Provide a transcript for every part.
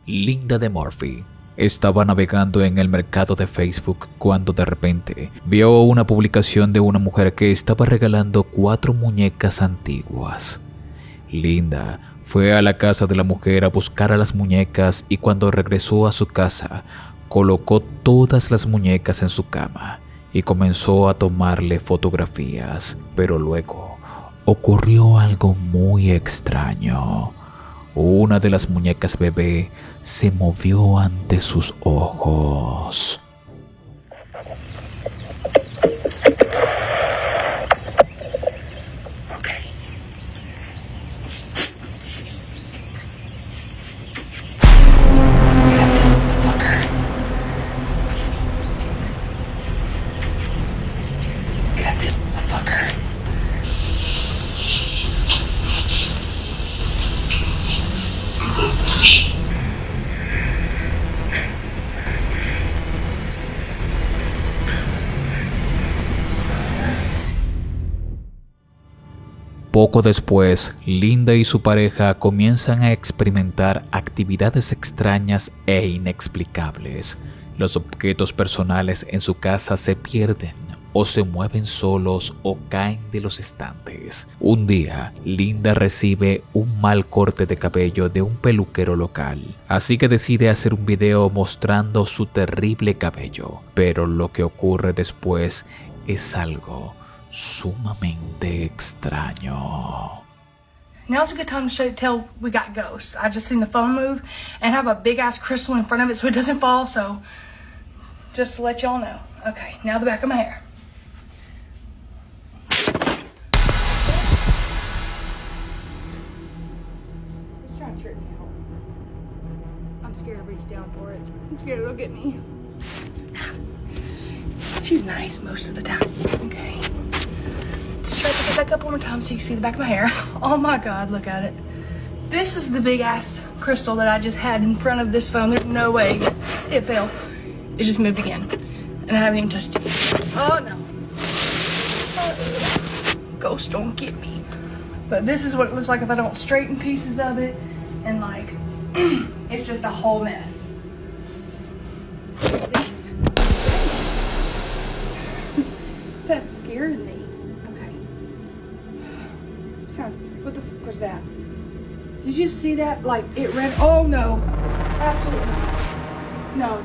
Linda de Murphy estaba navegando en el mercado de Facebook cuando de repente vio una publicación de una mujer que estaba regalando 4 muñecas antiguas. Linda fue a la casa de la mujer a buscar a las muñecas y cuando regresó a su casa, colocó todas las muñecas en su cama y comenzó a tomarle fotografías. Pero luego ocurrió algo muy extraño. Una de las muñecas bebé se movió ante sus ojos. Poco después, Linda y su pareja comienzan a experimentar actividades extrañas e inexplicables. Los objetos personales en su casa se pierden o se mueven solos o caen de los estantes. Un día, Linda recibe un mal corte de cabello de un peluquero local, así que decide hacer un video mostrando su terrible cabello. Pero lo que ocurre después es algo sumamente extraño. Now's a good time to tell we got ghosts. I just seen the phone move and have a big ass crystal in front of it so it doesn't fall, so just to let y'all know. Okay, now the back of my hair. It's trying to trip me out. I'm scared to reach down for it. I'm scared it'll get me. She's nice most of the time. Okay. Let's try to put it back up one more time so you can see the back of my hair. Oh my God, look at it. This is the big ass crystal that I just had in front of this phone. There's no way it fell. It just moved again. And I haven't even touched it. Oh no. Ghost don't get me. But this is what it looks like if I don't straighten pieces of it. And like, it's just a whole mess. That scared me. Okay. What the fuck was that? Did you see that? Like, it ran. Oh no. Absolutely not. No.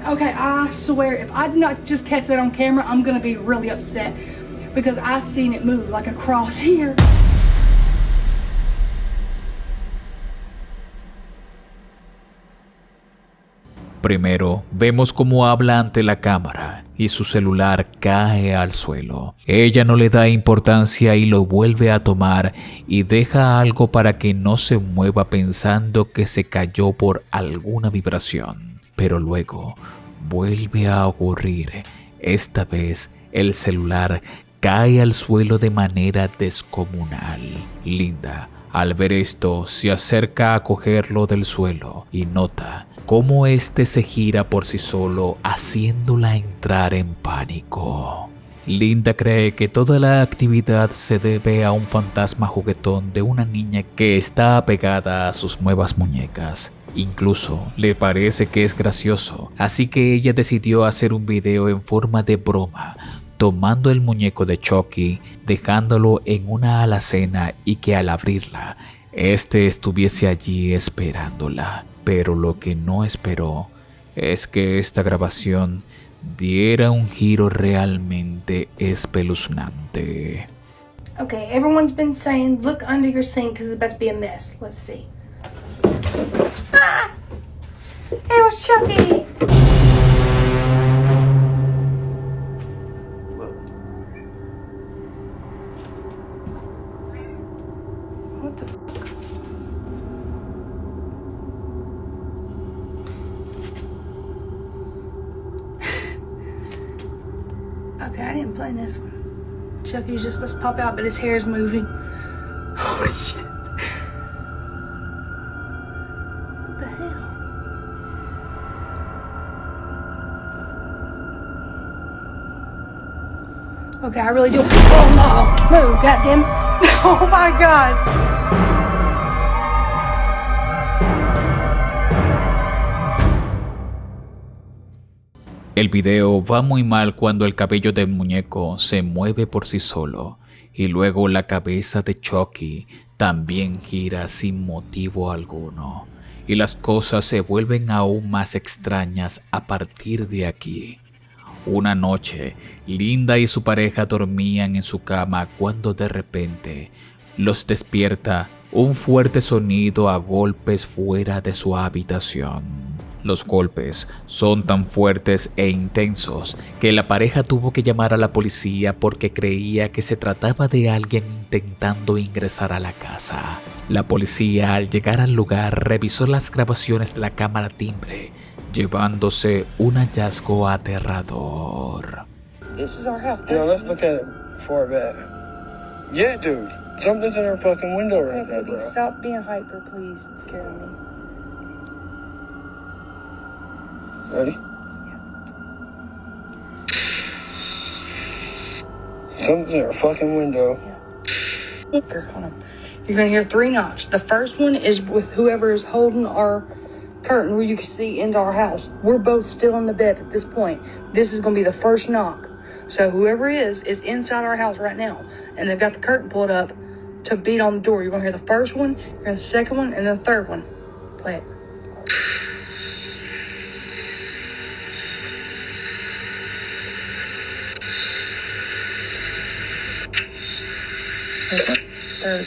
Okay, I swear, if I do not just catch that on camera, I'm gonna be really upset. Because I seen it move like across here. Primero, vemos cómo habla ante la cámara y su celular cae al suelo. Ella no le da importancia y lo vuelve a tomar y deja algo para que no se mueva pensando que se cayó por alguna vibración. Pero luego vuelve a ocurrir. Esta vez el celular cae al suelo de manera descomunal. Linda, al ver esto, se acerca a cogerlo del suelo y nota cómo este se gira por sí solo, haciéndola entrar en pánico. Linda cree que toda la actividad se debe a un fantasma juguetón de una niña que está apegada a sus nuevas muñecas. Incluso le parece que es gracioso, así que ella decidió hacer un video en forma de broma, tomando el muñeco de Chucky, dejándolo en una alacena y que al abrirla, este estuviese allí esperándola. Pero lo que no esperó es que esta grabación diera un giro realmente espeluznante. Okay, everyone's been saying look under your sink because it's about to be a mess. Let's see. Ah! It was Chucky! What the fuck? Okay, I didn't plan this one. Chucky was just supposed to pop out, but his hair's moving. Holy shit. What the hell? Okay, I really do. Oh no! Move, goddamn! Oh my God! El video va muy mal cuando el cabello del muñeco se mueve por sí solo y luego la cabeza de Chucky también gira sin motivo alguno. Y las cosas se vuelven aún más extrañas a partir de aquí. Una noche, Linda y su pareja dormían en su cama cuando de repente los despierta un fuerte sonido a golpes fuera de su habitación. Los golpes son tan fuertes e intensos que la pareja tuvo que llamar a la policía porque creía que se trataba de alguien intentando ingresar a la casa. La policía, al llegar al lugar, revisó las grabaciones de la cámara timbre, llevándose un hallazgo aterrador. This is our house. Yeah, let's look at it before bed. Yeah, dude. Something's in our fucking window right now, bro. Stop being hyper, please. It's scaring me. Ready? Something's in our fucking window. Here, hold on. You're gonna hear 3 knocks. The first one is with whoever is holding our curtain where you can see into our house. We're both still in the bed at this point. This is gonna be the first knock. So whoever is inside our house right now, and they've got the curtain pulled up to beat on the door. You're gonna hear the first one, you're gonna hear the second one, and then the third one. Play it. Second, third.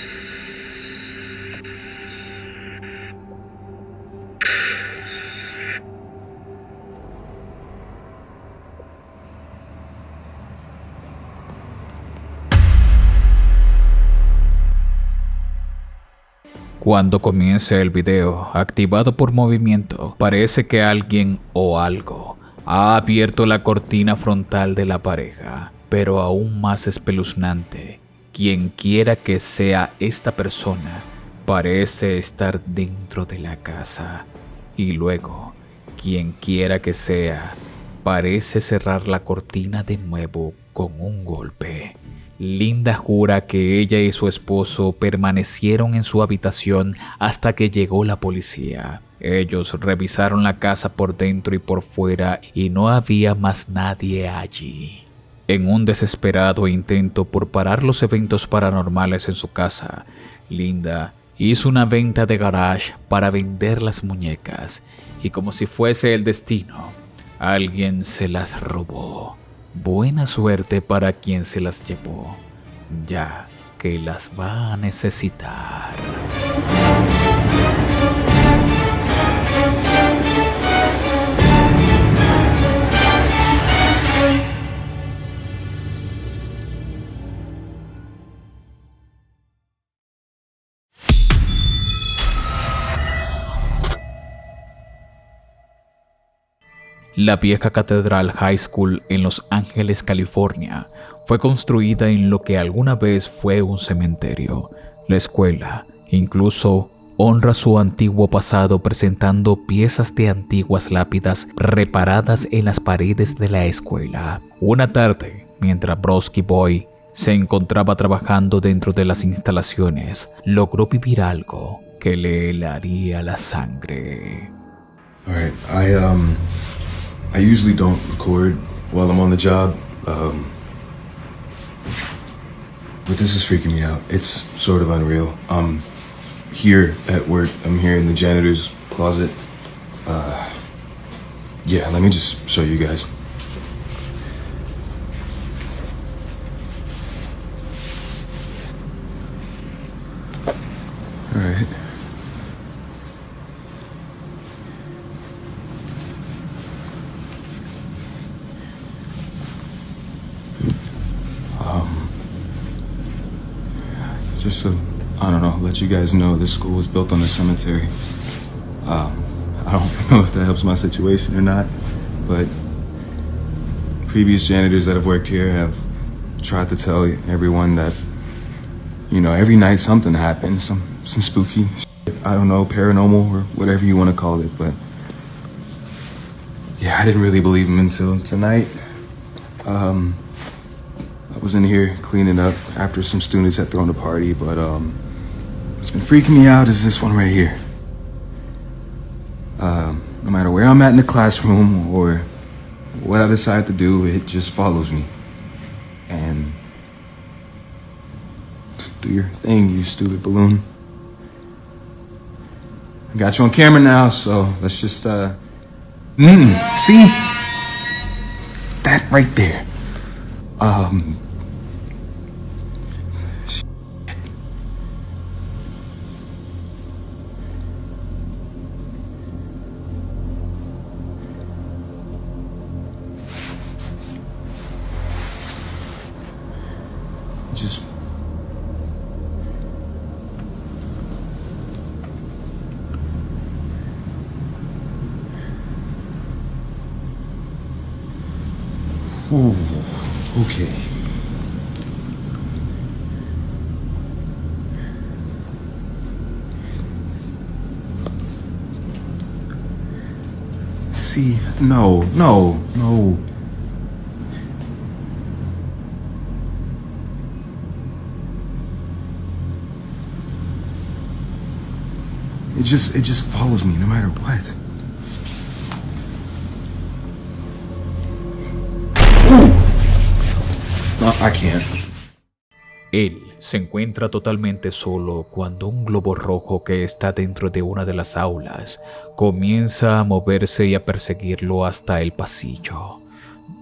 Cuando comienza el video, activado por movimiento, parece que alguien o algo ha abierto la cortina frontal de la pareja, pero aún más espeluznante, quien quiera que sea esta persona, parece estar dentro de la casa. Y luego, quien quiera que sea, parece cerrar la cortina de nuevo con un golpe. Linda jura que ella y su esposo permanecieron en su habitación hasta que llegó la policía. Ellos revisaron la casa por dentro y por fuera y no había más nadie allí. En un desesperado intento por parar los eventos paranormales en su casa, Linda hizo una venta de garage para vender las muñecas y, como si fuese el destino, alguien se las robó. Buena suerte para quien se las llevó, ya que las va a necesitar. La vieja Cathedral High School en Los Ángeles, California, fue construida en lo que alguna vez fue un cementerio. La escuela incluso honra su antiguo pasado presentando piezas de antiguas lápidas reparadas en las paredes de la escuela. Una tarde, mientras Broski Boy se encontraba trabajando dentro de las instalaciones, logró vivir algo que le helaría la sangre. All right, I usually don't record while I'm on the job, but this is freaking me out. It's sort of unreal. I'm here at work. I'm here in the janitor's closet. Yeah, let me just show you guys. All right. Just to, I don't know, let you guys know this school was built on a cemetery. I don't know if that helps my situation or not, but previous janitors that have worked here have tried to tell everyone that, you know, every night something happens, some spooky shit, I don't know, paranormal or whatever you want to call it, but yeah, I didn't really believe them until tonight. I was in here cleaning up after some students had thrown a party, but what's been freaking me out is this one right here. No matter where I'm at in the classroom or what I decide to do, it just follows me. And do your thing, you stupid balloon. I got you on camera now, so let's just, see? That right there. Just ooh, okay. See, no. It just follows me no matter what. No, I can't. Él se encuentra totalmente solo cuando un globo rojo que está dentro de una de las aulas comienza a moverse y a perseguirlo hasta el pasillo.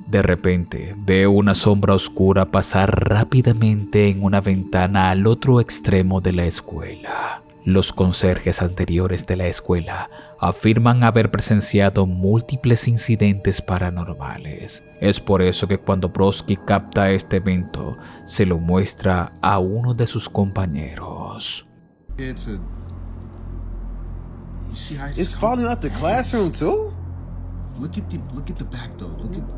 De repente ve una sombra oscura pasar rápidamente en una ventana al otro extremo de la escuela. Los conserjes anteriores de la escuela afirman haber presenciado múltiples incidentes paranormales. Es por eso que cuando Brodsky capta este evento, se lo muestra a uno de sus compañeros. It's falling out the classroom too? Look at the back though.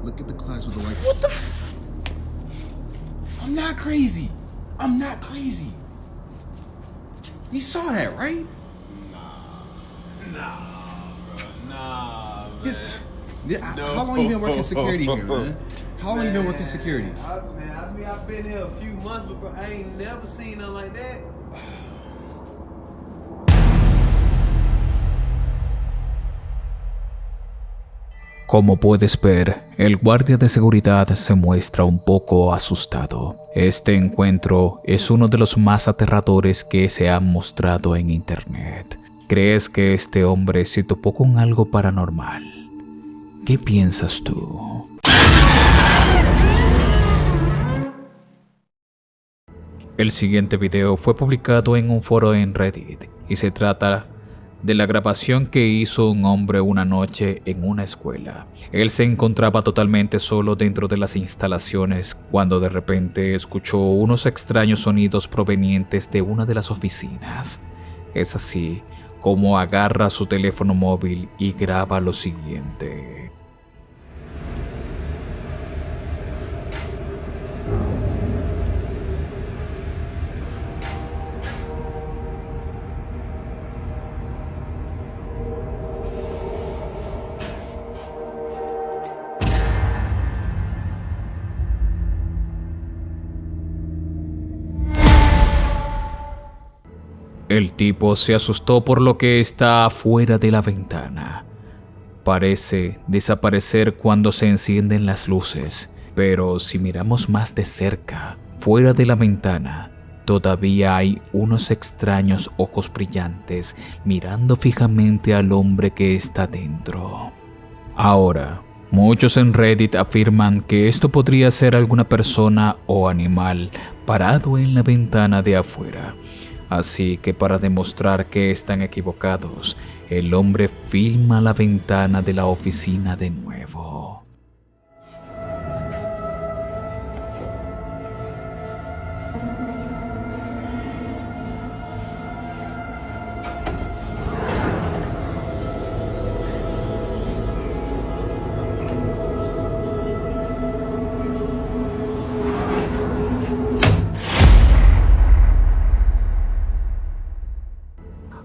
Look at the class with the white. What the I'm not crazy. You saw that, right? Nah, man. How long you been working security here, man? How long you been working security? I've been here a few months, but bro, I ain't never seen nothing like that. Como puedes ver, el guardia de seguridad se muestra un poco asustado. Este encuentro es uno de los más aterradores que se han mostrado en internet. ¿Crees que este hombre se topó con algo paranormal? ¿Qué piensas tú? El siguiente video fue publicado en un foro en Reddit y se trata de la grabación que hizo un hombre una noche en una escuela. Él se encontraba totalmente solo dentro de las instalaciones cuando de repente escuchó unos extraños sonidos provenientes de una de las oficinas. Es así como agarra su teléfono móvil y graba lo siguiente. El tipo se asustó por lo que está afuera de la ventana. Parece desaparecer cuando se encienden las luces, pero si miramos más de cerca, fuera de la ventana, todavía hay unos extraños ojos brillantes mirando fijamente al hombre que está dentro. Ahora, muchos en Reddit afirman que esto podría ser alguna persona o animal parado en la ventana de afuera. Así que para demostrar que están equivocados, el hombre filma la ventana de la oficina de nuevo.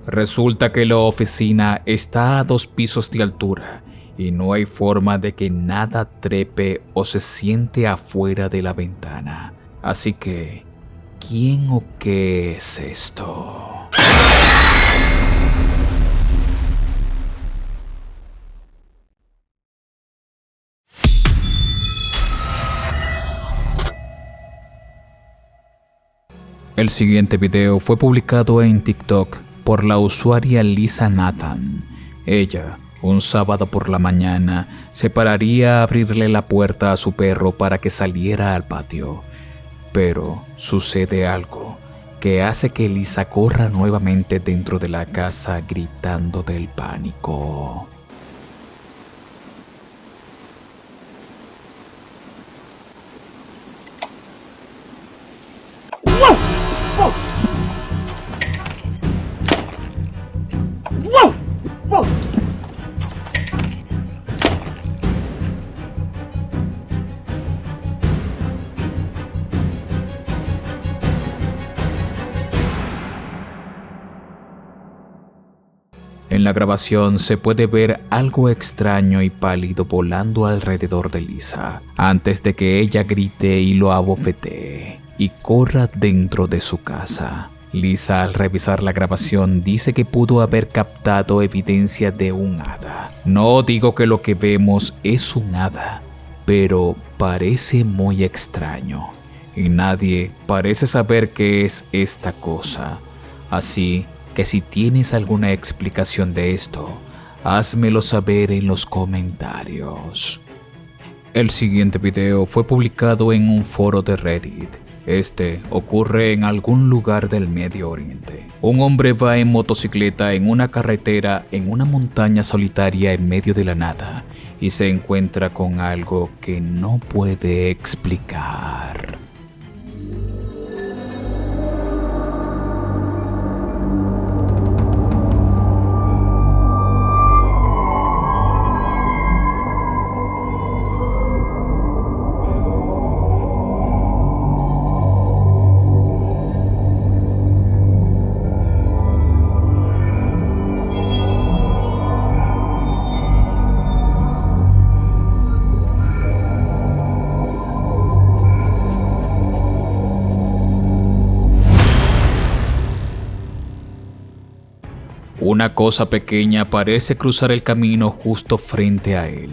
Resulta que la oficina está a 2 pisos de altura y no hay forma de que nada trepe o se siente afuera de la ventana. Así que, ¿quién o qué es esto? El siguiente video fue publicado en TikTok por la usuaria Lisa Nathan. Ella, un sábado por la mañana, se pararía a abrirle la puerta a su perro para que saliera al patio. Pero sucede algo que hace que Lisa corra nuevamente dentro de la casa gritando del pánico. En la grabación se puede ver algo extraño y pálido volando alrededor de Lisa, antes de que ella grite y lo abofetee y corra dentro de su casa. Lisa, al revisar la grabación, dice que pudo haber captado evidencia de un hada. No digo que lo que vemos es un hada, pero parece muy extraño y nadie parece saber qué es esta cosa. Así que si tienes alguna explicación de esto, házmelo saber en los comentarios. El siguiente video fue publicado en un foro de Reddit. Este ocurre en algún lugar del Medio Oriente. Un hombre va en motocicleta en una carretera en una montaña solitaria en medio de la nada y se encuentra con algo que no puede explicar. Una cosa pequeña parece cruzar el camino justo frente a él.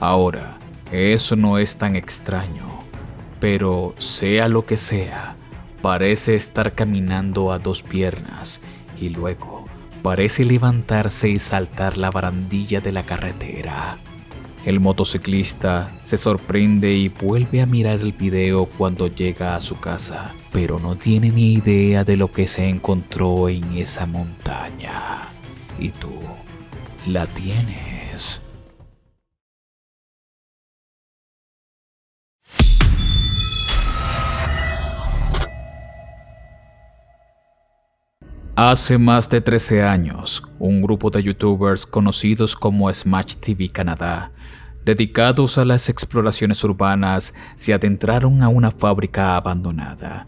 Ahora, eso no es tan extraño, pero sea lo que sea, parece estar caminando a dos piernas y luego parece levantarse y saltar la barandilla de la carretera. El motociclista se sorprende y vuelve a mirar el video cuando llega a su casa, pero no tiene ni idea de lo que se encontró en esa montaña. ¿Y tú la tienes? Hace más de 13 años, un grupo de youtubers conocidos como Smash TV Canadá, dedicados a las exploraciones urbanas, se adentraron a una fábrica abandonada.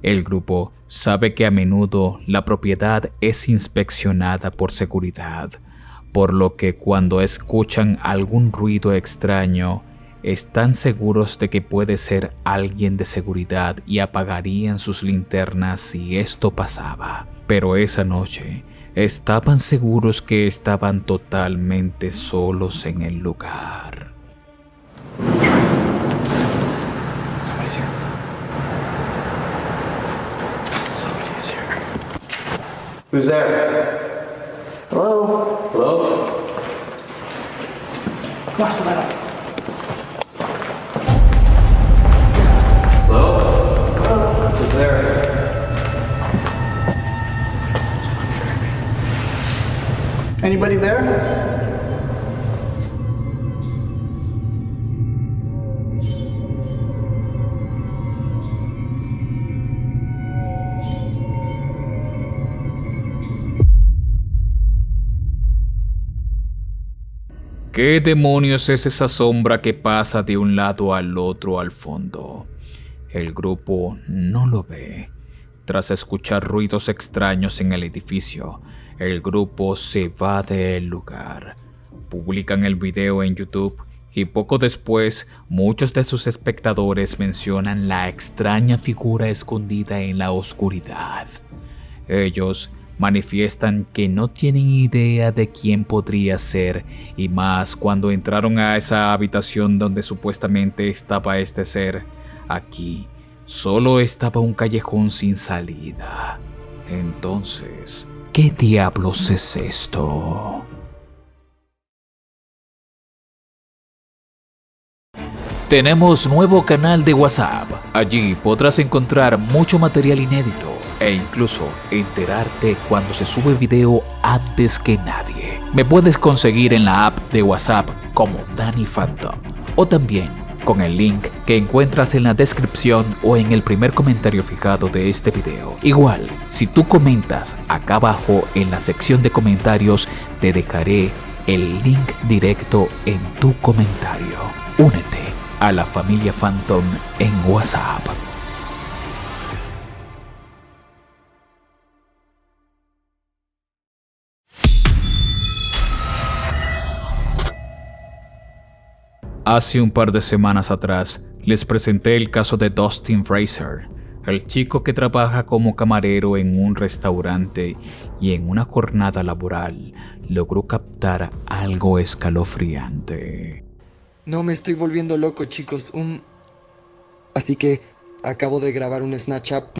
El grupo sabe que a menudo la propiedad es inspeccionada por seguridad, por lo que cuando escuchan algún ruido extraño, están seguros de que puede ser alguien de seguridad y apagarían sus linternas si esto pasaba. Pero esa noche, estaban seguros que estaban totalmente solos en el lugar. Who's there? Hello? Hello? Watch the metal. Hello? Hello? Who's there? Anybody there? ¿Qué demonios es esa sombra que pasa de un lado al otro al fondo? El grupo no lo ve. Tras escuchar ruidos extraños en el edificio, el grupo se va del lugar. Publican el video en YouTube y poco después muchos de sus espectadores mencionan la extraña figura escondida en la oscuridad. Ellos manifiestan que no tienen idea de quién podría ser, y más cuando entraron a esa habitación donde supuestamente estaba este ser. Aquí Solo estaba un callejón sin salida. Entonces, ¿qué diablos es esto? Tenemos nuevo canal de WhatsApp. Allí podrás encontrar mucho material inédito e incluso enterarte cuando se sube video antes que nadie. Me puedes conseguir en la app de WhatsApp como Danny Phantom o también con el link que encuentras en la descripción o en el primer comentario fijado de este video. Igual, si tú comentas acá abajo en la sección de comentarios, te dejaré el link directo en tu comentario. Únete a la familia Phantom en WhatsApp. Hace un par de semanas atrás les presenté el caso de Dustin Fraser, el chico que trabaja como camarero en un restaurante y en una jornada laboral logró captar algo escalofriante. No me estoy volviendo loco, chicos. Así que acabo de grabar un Snapchat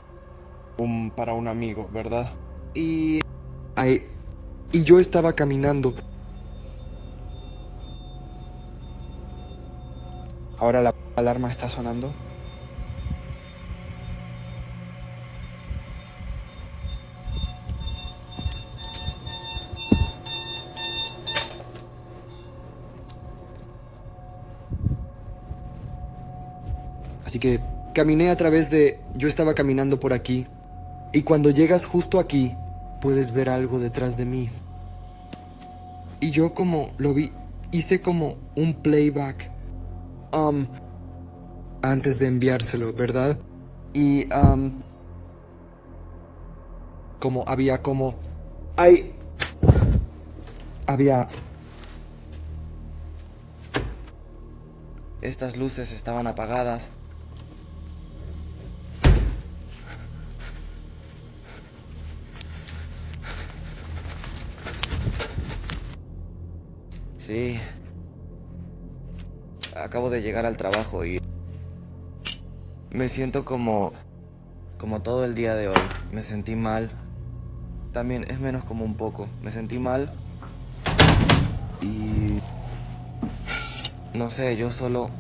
para un amigo, ¿verdad? Y yo estaba caminando. Ahora la alarma está sonando. Así que caminé a través de... Yo estaba caminando por aquí. Y cuando llegas justo aquí, puedes ver algo detrás de mí. Y yo como lo vi, hice como un playback. Antes de enviárselo, ¿verdad? Y, había... Estas luces estaban apagadas. Sí. Acabo de llegar al trabajo y me siento como todo el día de hoy. Me sentí mal. También es menos como un poco. Me sentí mal. Y no sé, yo solo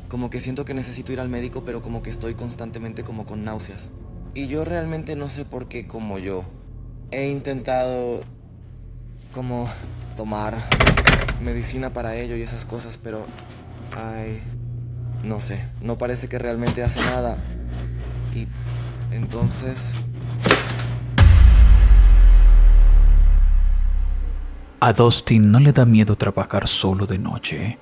como que siento que necesito ir al médico, pero como que estoy constantemente como con náuseas. Y yo realmente no sé por qué como yo. He intentado como tomar medicina para ello y esas cosas, pero no sé, no parece que realmente hace nada. Y entonces... A Dustin no le da miedo trabajar solo de noche,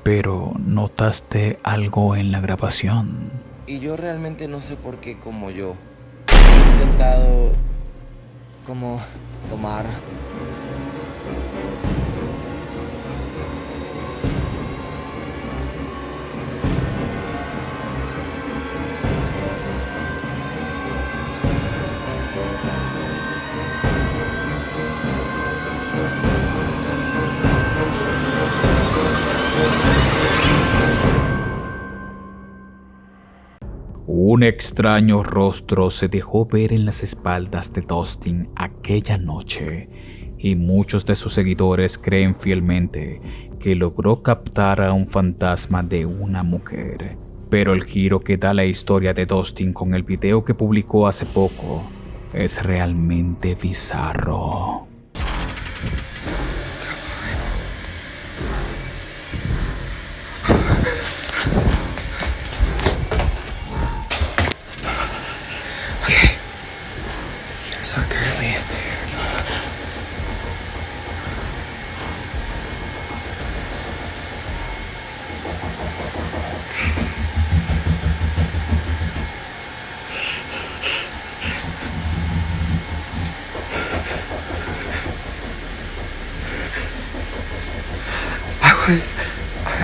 pero ¿notaste algo en la grabación? Y yo realmente no sé por qué como yo. He intentado como tomar... Un extraño rostro se dejó ver en las espaldas de Dustin aquella noche, y muchos de sus seguidores creen fielmente que logró captar a un fantasma de una mujer. Pero el giro que da la historia de Dustin con el video que publicó hace poco es realmente bizarro. So curly.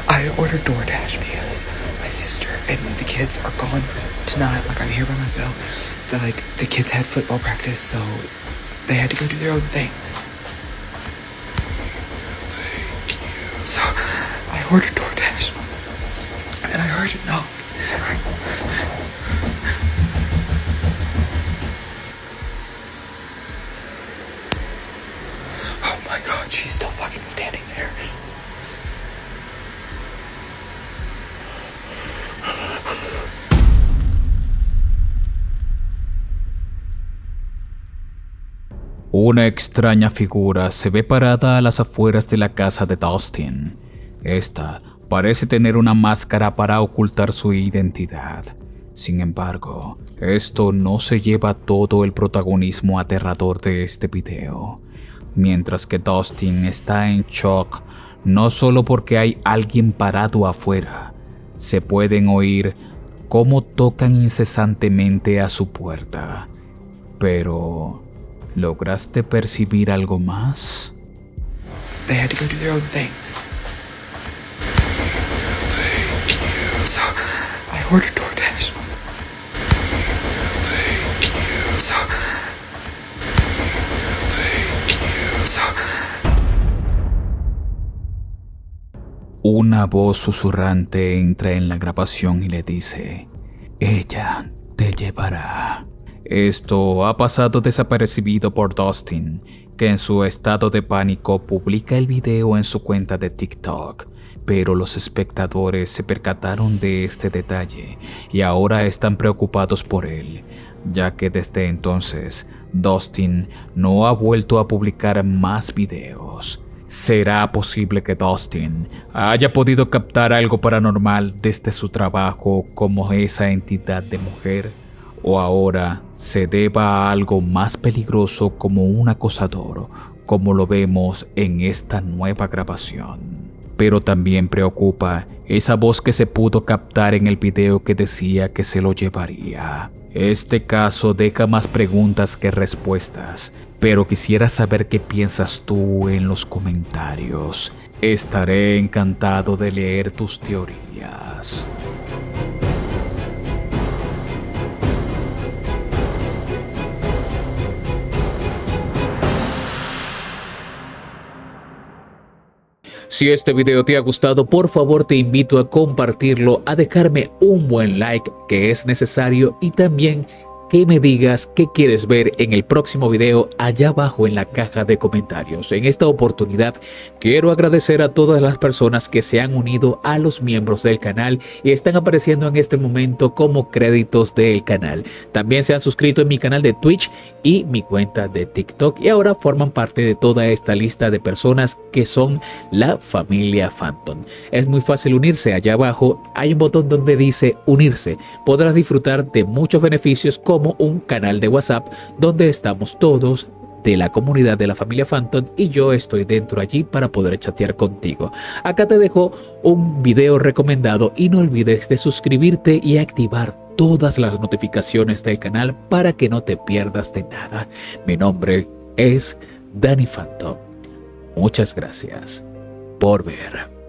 I ordered DoorDash because my sister and the kids are gone for tonight. Like, I'm here by myself. The kids had football practice, so they had to go do their own thing. Thank you. So I ordered DoorDash, and I heard it knock. Una extraña figura se ve parada a las afueras de la casa de Dustin. Esta parece tener una máscara para ocultar su identidad. Sin embargo, esto no se lleva todo el protagonismo aterrador de este video. Mientras que Dustin está en shock, no solo porque hay alguien parado afuera, se pueden oír cómo tocan incesantemente a su puerta. Pero ¿lograste percibir algo más? They had to go do their own thing. So, I ordered DoorDash. Una voz susurrante entra en la grabación y le dice: ella te llevará. Esto ha pasado desapercibido por Dustin, que en su estado de pánico publica el video en su cuenta de TikTok, pero los espectadores se percataron de este detalle y ahora están preocupados por él, ya que desde entonces Dustin no ha vuelto a publicar más videos. ¿Será posible que Dustin haya podido captar algo paranormal desde su trabajo como esa entidad de mujer? ¿O ahora se deba a algo más peligroso como un acosador, como lo vemos en esta nueva grabación? Pero también preocupa esa voz que se pudo captar en el video que decía que se lo llevaría. Este caso deja más preguntas que respuestas, pero quisiera saber qué piensas tú en los comentarios. Estaré encantado de leer tus teorías. Si este video te ha gustado, por favor te invito a compartirlo, a dejarme un buen like que es necesario y también que me digas qué quieres ver en el próximo video allá abajo en la caja de comentarios. En esta oportunidad quiero agradecer a todas las personas que se han unido a los miembros del canal y están apareciendo en este momento como créditos del canal. También se han suscrito en mi canal de Twitch y mi cuenta de TikTok y ahora forman parte de toda esta lista de personas que son la familia Phantom. Es muy fácil unirse. Allá abajo hay un botón donde dice unirse. Podrás disfrutar de muchos beneficios como un canal de WhatsApp donde estamos todos de la comunidad de la familia Phantom y yo estoy dentro allí para poder chatear contigo. Acá te dejo un video recomendado y no olvides de suscribirte y activar todas las notificaciones del canal para que no te pierdas de nada. Mi nombre es Danny Phantom. Muchas gracias por ver.